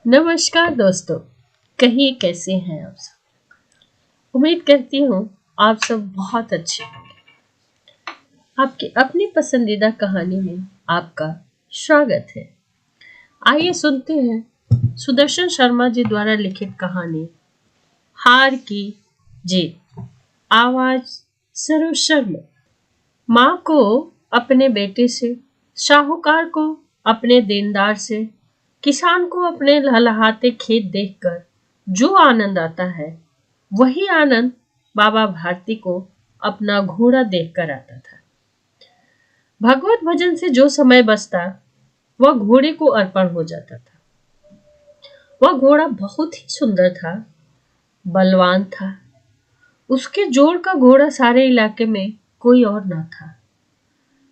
नमस्कार दोस्तों। कहिए कैसे हैं आप सब। उम्मीद करती हूँ आप सब बहुत अच्छे होंगे। आपकी अपनी पसंदीदा कहानी में आपका स्वागत है। आइए सुनते हैं सुदर्शन शर्मा जी द्वारा लिखित कहानी हार की जीत। आवाज सरोज शर्मा। माँ को अपने बेटे से, साहूकार को अपने देनदार से, किसान को अपने लहलहाते खेत देखकर जो आनंद आता है, वही आनंद बाबा भारती को अपना घोड़ा देखकर आता था। भगवत भजन से जो समय बचता वह घोड़े को अर्पण हो जाता था। वह घोड़ा बहुत ही सुंदर था, बलवान था। उसके जोड़ का घोड़ा सारे इलाके में कोई और न था।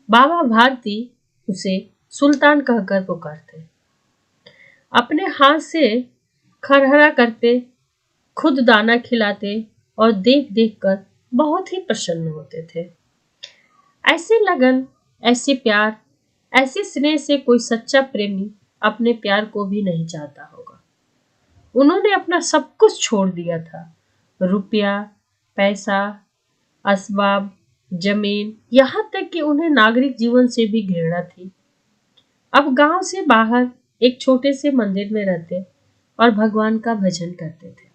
बाबा भारती उसे सुल्तान कहकर पुकारते। अपने हाथ से खरहरा करते, खुद दाना खिलाते और देख देख कर बहुत ही प्रसन्न होते थे। ऐसी लगन, ऐसी प्यार, ऐसे स्नेह से कोई सच्चा प्रेमी अपने प्यार को भी नहीं चाहता होगा। उन्होंने अपना सब कुछ छोड़ दिया था। रुपया, पैसा, असबाब, जमीन, यहाँ तक कि उन्हें नागरिक जीवन से भी घृणा थी। अब गांव से बाहर एक छोटे से मंदिर में रहते और भगवान का भजन करते थे।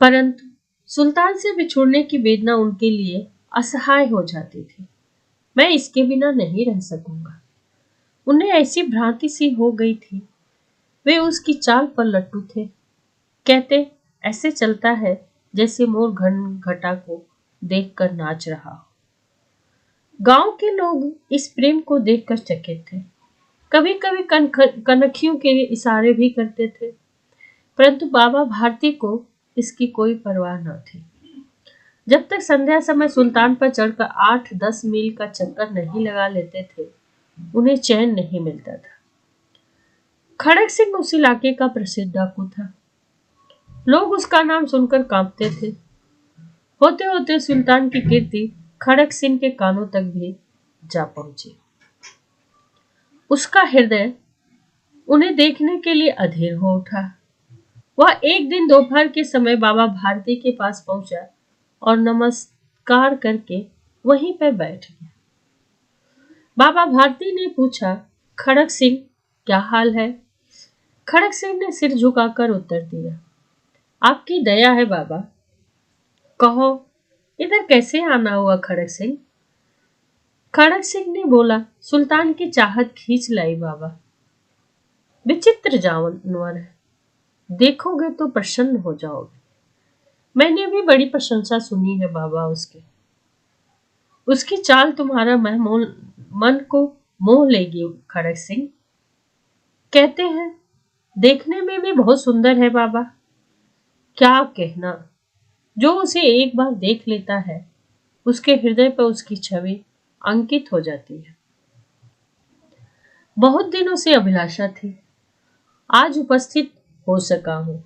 परंतु सुल्तान से बिछुड़ने की वेदना उनके लिए असहाय हो जाती थी। मैं इसके बिना नहीं रह सकूंगा। उन्हें ऐसी भ्रांति सी हो गई थी। वे उसकी चाल पर लट्टू थे। कहते ऐसे चलता है जैसे मोर घन घटा को देखकर नाच रहा हो। गांव के लोग इस प्रेम को देखकर चकित थे। कभी कभी कनखियों के इशारे भी करते थे, परंतु बाबा भारती को इसकी कोई परवाह न थी। जब तक संध्या समय सुल्तान पर चढ़कर 8-10 मील का चक्कर नहीं लगा लेते थे, उन्हें चैन नहीं मिलता था। खड़ग सिंह उस इलाके का प्रसिद्ध डाकू था। लोग उसका नाम सुनकर कांपते थे। होते होते सुल्तान की कीर्ति खड़ग सिंह के कानों तक भी जा पहुंची। उसका हृदय उन्हें देखने के लिए अधीर हो उठा। वह एक दिन दोपहर के समय बाबा भारती के पास पहुंचा और नमस्कार करके वहीं पर बैठ गया। बाबा भारती ने पूछा, खड़ग सिंह क्या हाल है? खड़ग सिंह ने सिर झुकाकर उत्तर दिया, आपकी दया है बाबा। कहो इधर कैसे आना हुआ खड़ग सिंह? खड़ग सिंह ने बोला, सुल्तान की चाहत खींच लाई बाबा। विचित्र जानवर है, देखोगे तो प्रसन्न हो जाओगे। मैंने भी बड़ी प्रशंसा सुनी है बाबा उसकी चाल तुम्हारा मन को मोह लेगी खड़ग सिंह। कहते हैं देखने में भी बहुत सुंदर है बाबा। क्या कहना, जो उसे एक बार देख लेता है उसके हृदय पर उसकी छवि अंकित हो जाती है। बहुत दिनों से अभिलाषा थी, आज उपस्थित हो सका हूं।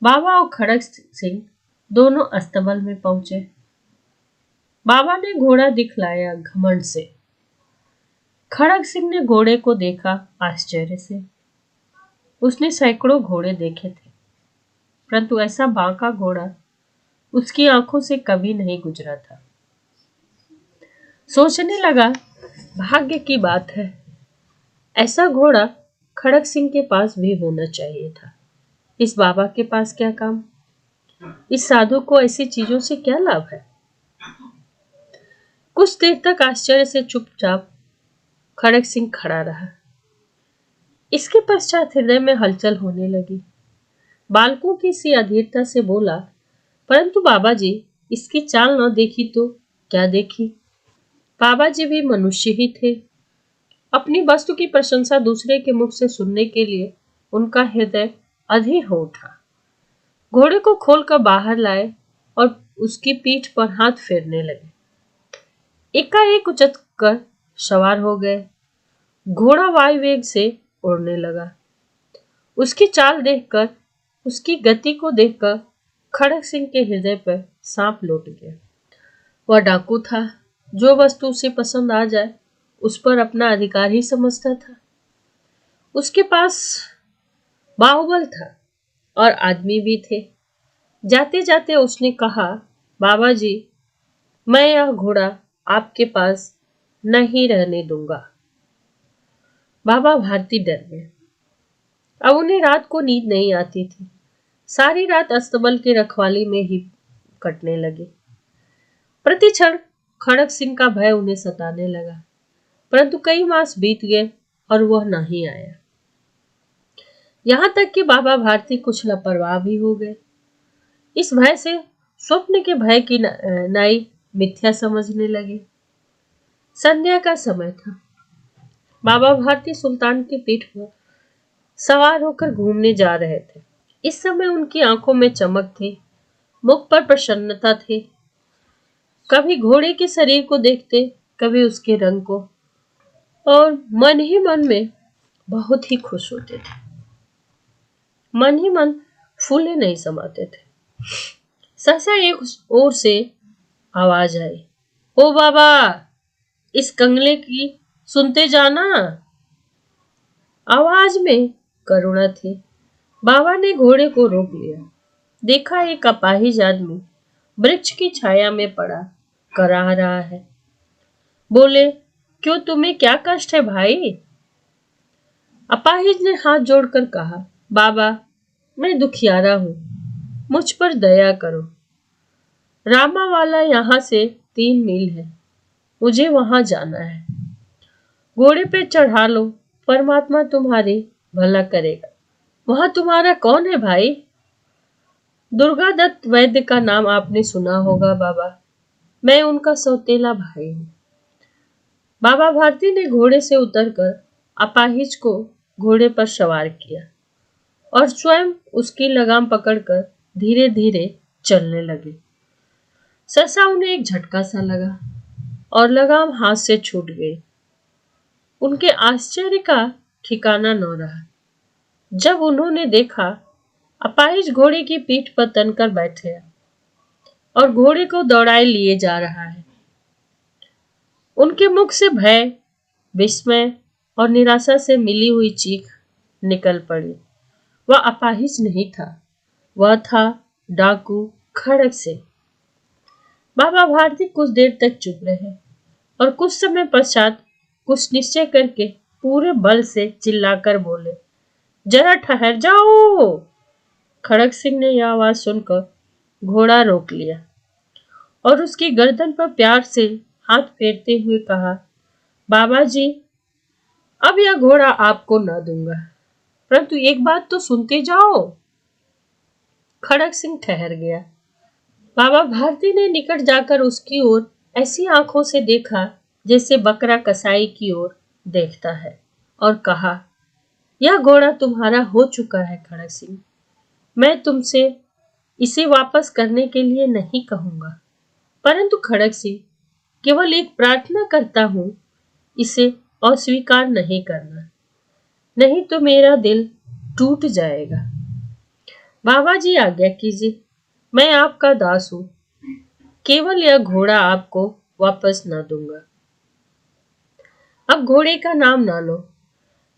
बाबा और खड़ग सिंह दोनों अस्तबल में पहुंचे। बाबा ने घोड़ा दिखलाया घमंड से। खड़ग सिंह ने घोड़े को देखा आश्चर्य से। उसने सैकड़ों घोड़े देखे थे, परंतु ऐसा बांका घोड़ा उसकी आंखों से कभी नहीं गुजरा था। सोचने लगा, भाग्य की बात है, ऐसा घोड़ा खड़ग सिंह के पास भी होना चाहिए था। इस बाबा के पास क्या काम? इस साधु को ऐसी चीजों से क्या लाभ है? कुछ देर तक आश्चर्य से चुपचाप खड़ग सिंह खड़ा रहा। इसके पश्चात हृदय में हलचल होने लगी। बालकों की सी अधीरता से बोला, परंतु बाबा जी, इसकी चाल न देखी तो क्या देखी? बाबा जी भी मनुष्य ही थे। अपनी वस्तु की प्रशंसा दूसरे के मुख से सुनने के लिए उनका हृदय अधीर हो उठा। घोड़े को खोलकर बाहर लाए और उसकी पीठ पर हाथ फेरने लगे। एकाएक उचक कर सवार हो गए। घोड़ा वायु वेग से उड़ने लगा। उसकी चाल देखकर, उसकी गति को देखकर खड़ग सिंह के हृदय पर सांप लौट गया। वह डाकू था, जो वस्तु उसे पसंद आ जाए उस पर अपना अधिकार ही समझता था। उसके पास बाहुबल था और आदमी भी थे। जाते जाते उसने कहा, बाबा जी, मैं यह घोड़ा आपके पास नहीं रहने दूंगा। बाबा भारती डर गए। अब उन्हें रात को नींद नहीं आती थी। सारी रात अस्तबल की रखवाली में ही कटने लगी। प्रति क्षण खड़क सिंह का भय उन्हें सताने लगा, परंतु कई मास बीत गए और वह नहीं आया। यहां तक कि बाबा भारती कुछ लापरवाह भी हो गए। इस भय से स्वप्न के भय की नाई मिथ्या समझने लगे। संध्या का समय था। बाबा भारती सुल्तान की पीठ पर सवार होकर घूमने जा रहे थे। इस समय उनकी आंखों में चमक थी, मुख पर प्रसन्नता थी। कभी घोड़े के शरीर को देखते, कभी उसके रंग को, और मन ही मन में बहुत ही खुश होते थे। मन ही मन फूले नहीं समाते थे। सहसा एक ओर से आवाज आई, ओ बाबा, इस कंगले की सुनते जाना। आवाज में करुणा थी। बाबा ने घोड़े को रोक लिया। देखा एक अपाहिज आदमी वृक्ष की छाया में पड़ा कराह रहा है। बोले, क्यों, तुम्हें क्या कष्ट है भाई? अपाहिज ने हाथ जोड़कर कहा, बाबा, मैं दुखियारा हूं, मुझ पर दया करो। रामावाला यहाँ से 3 मील है, मुझे वहां जाना है। घोड़े पे चढ़ा लो, परमात्मा तुम्हारी भला करेगा। वहां तुम्हारा कौन है भाई? दुर्गादत्त वैद्य का नाम आपने सुना होगा बाबा, मैं उनका सौतेला भाई हूं। बाबा भारती ने घोड़े से उतरकर अपाहिज को घोड़े पर सवार किया और स्वयं उसकी लगाम पकड़कर धीरे धीरे चलने लगे। सहसा उन्हें एक झटका सा लगा और लगाम हाथ से छूट गई। उनके आश्चर्य का ठिकाना न रहा जब उन्होंने देखा अपाहिज घोड़े की पीठ पर तनकर बैठे और घोड़े को दौड़ाए लिए जा रहा है। उनके मुख से भय, विस्मय और निराशा से मिली हुई चीख निकल पड़ी। वह अपाहिज नहीं था, वह था डाकू खड़क सिंह। बाबा भारती कुछ देर तक चुप रहे और कुछ समय पश्चात कुछ निश्चय करके पूरे बल से चिल्लाकर बोले, जरा ठहर जाओ। खड़क सिंह ने यह आवाज सुनकर घोड़ा रोक लिया और उसकी गर्दन पर प्यार से हाथ फेरते हुए कहा, बाबा जी, अब यह घोड़ा आपको न दूंगा, परंतु एक बात तो सुनते जाओ। खड़क सिंह ठहर गया। बाबा भारती ने निकट जाकर उसकी ओर ऐसी आंखों से देखा जैसे बकरा कसाई की ओर देखता है और कहा, यह घोड़ा तुम्हारा हो चुका है खड़क सिंह। मैं तुमसे इसे वापस करने के लिए नहीं कहूंगा, परंतु खड़क सिंह, केवल एक प्रार्थना करता हूं, इसे अस्वीकार नहीं करना, नहीं तो मेरा दिल टूट जाएगा। बाबा जी आज्ञा कीजिए, मैं आपका दास हूं, केवल यह घोड़ा आपको वापस न दूंगा। अब घोड़े का नाम ना लो,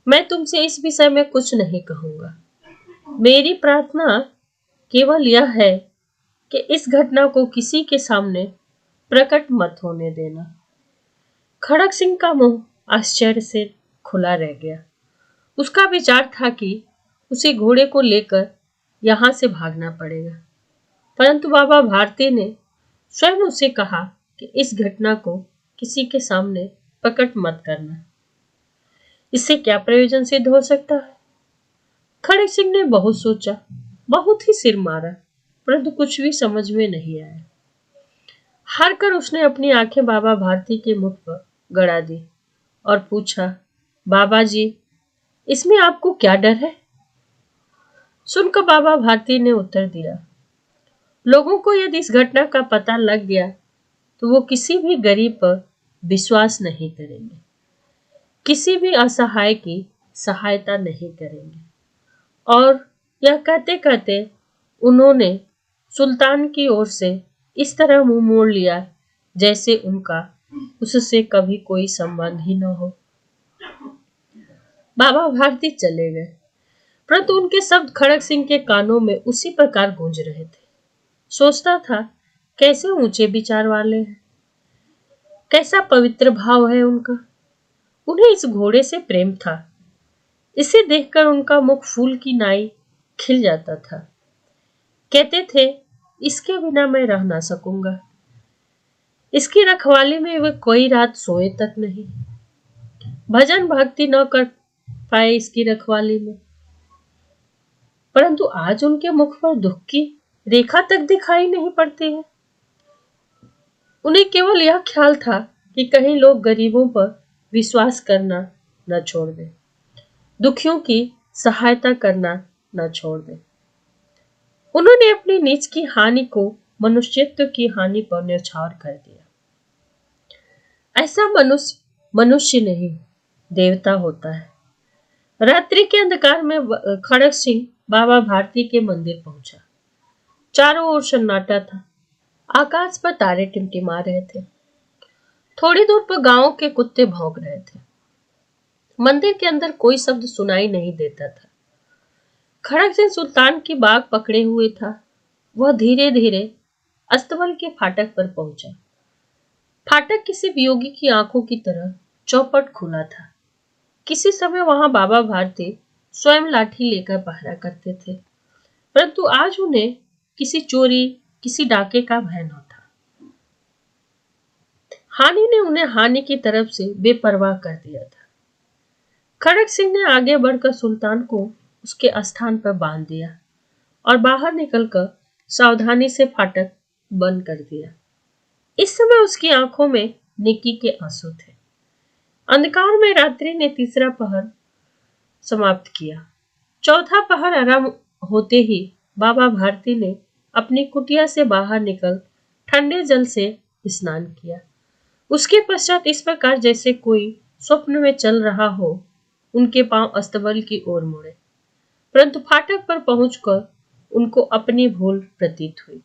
मैं तुमसे इस विषय में कुछ नहीं कहूंगा। मेरी प्रार्थना केवल यह है कि इस घटना को किसी के सामने प्रकट मत होने देना। खड़क सिंह का मुंह आश्चर्य से खुला रह गया। उसका विचार था कि उसे घोड़े को लेकर यहां से भागना पड़ेगा, परंतु बाबा भारती ने स्वयं उसे कहा कि इस घटना को किसी के सामने प्रकट मत करना। इससे क्या प्रयोजन सिद्ध हो सकता है? खड़क सिंह ने बहुत सोचा, बहुत ही सिर मारा, परंतु कुछ भी समझ में नहीं आया। हार कर उसने अपनी आंखें बाबा भारती के मुख पर गड़ा दी और पूछा, बाबा जी, इसमें आपको क्या डर है? सुनकर बाबा भारती ने उत्तर दिया, लोगों को यदि इस घटना का पता लग गया तो वो किसी भी गरीब पर विश्वास नहीं करेंगे, किसी भी असहाय की सहायता नहीं करेंगे। और यह कहते कहते उन्होंने सुल्तान की ओर से इस तरह मुंह मोड़ लिया जैसे उनका उससे कभी कोई संबंध ही न हो। बाबा भारती चले गए, परंतु उनके शब्द खड़ग सिंह के कानों में उसी प्रकार गूंज रहे थे। सोचता था, कैसे ऊंचे विचार वाले हैं, कैसा पवित्र भाव है उनका। उन्हें इस घोड़े से प्रेम था। इसे देखकर उनका मुख फूल की नाई खिल जाता था। कहते थे, इसके बिना मैं रह ना सकूंगा। इसकी रखवाली में वे कोई रात सोए तक नहीं, भजन भक्ति न कर पाए इसकी रखवाली में। परंतु आज उनके मुख पर दुख की रेखा तक दिखाई नहीं पड़ती है। उन्हें केवल यह ख्याल था कि कहीं लोग गरीबों पर विश्वास करना न छोड़ दें, दुखियों की सहायता करना न छोड़ दें। उन्होंने अपनी नीच की हानि को मनुष्यत्व की हानि पर न्यौछावर कर दिया। ऐसा मनुष्य मनुष्य नहीं, देवता होता है। रात्रि के अंधकार में खड़ग सिंह बाबा भारती के मंदिर पहुंचा। चारों ओर सन्नाटा था। आकाश पर तारे टिमटिमा रहे थे। थोड़ी दूर पर गांव के कुत्ते भौंक रहे थे। मंदिर के अंदर कोई शब्द सुनाई नहीं देता था। खड़ग सिंह सुल्तान की बाग पकड़े हुए था। वह धीरे धीरे अस्तबल के फाटक पर पहुंचा। फाटक किसी वियोगी की आंखों की तरह चौपट खुला था। किसी समय वहां बाबा भारती स्वयं लाठी लेकर पहरा करते थे, परंतु आज उन्हें किसी चोरी, किसी डाके का भय न था। हानि ने उन्हें हानि की तरफ से बेपरवाह कर दिया था। खड़ग सिंह ने आगे बढ़कर सुल्तान को उसके स्थान पर बांध दिया और बाहर निकलकर सावधानी से फाटक बंद कर दिया। इस समय उसकी आंखों में नेकी के आंसू थे। अंधकार में रात्रि ने तीसरा पहर समाप्त किया। चौथा पहर आराम होते ही बाबा भारती ने अपनी कुटिया से बाहर निकल ठंडे जल से स्नान किया। उसके पश्चात इस प्रकार जैसे कोई स्वप्न में चल रहा हो, उनके पांव अस्तबल की ओर मुड़े, परंतु फाटक पर पहुंचकर उनको अपनी भूल प्रतीत हुई।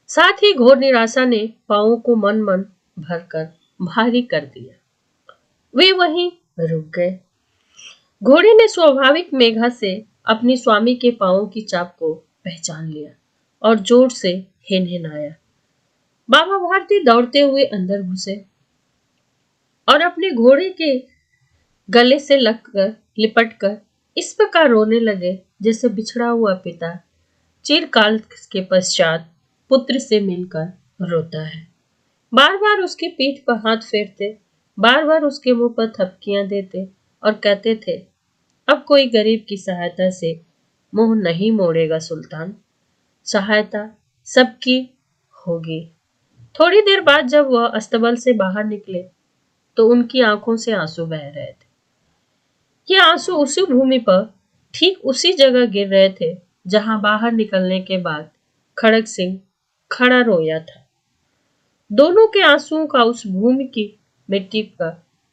साथ ही घोर निराशा ने पांवों को मन मन भरकर भारी कर दिया। वे वहीं रुक गए। घोड़े ने स्वाभाविक मेघा से अपनी स्वामी के पांवों की चाप को पहचान लिया और जोर से हिनहिनाया। बाबा भारती दौड़ते हुए अंदर घुसे और अपने घोड़े के गले से लगकर लिपटकर इस प्रकार रोने लगे जैसे बिछड़ा हुआ पिता चिरकाल के पश्चात पुत्र से मिलकर रोता है। बार बार उसकी पीठ पर हाथ फेरते, बार बार उसके मुंह पर थपकियां देते और कहते थे, अब कोई गरीब की सहायता से मुंह नहीं मोड़ेगा सुल्तान, सहायता सबकी होगी। थोड़ी देर बाद जब वह अस्तबल से बाहर निकले तो उनकी आंखों से आंसू बह रहे थे। ये आंसू उसी भूमि पर ठीक उसी जगह गिर रहे थे जहां बाहर निकलने के बाद खड़ग सिंह खड़ा रोया था। दोनों के आंसुओं का उस भूमि की मिट्टी पर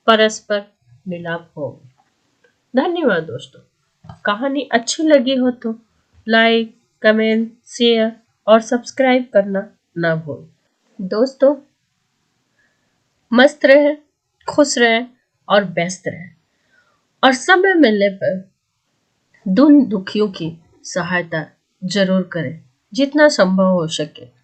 परस्पर मिलाप हो। धन्यवाद दोस्तों। कहानी अच्छी लगी हो तो लाइक, कमेंट, शेयर और सब्सक्राइब करना ना भूल। दोस्तों, मस्त रहे, खुश रहे और व्यस्त रहे और समय मिलने पर दुखियों की सहायता जरूर करें जितना संभव हो सके।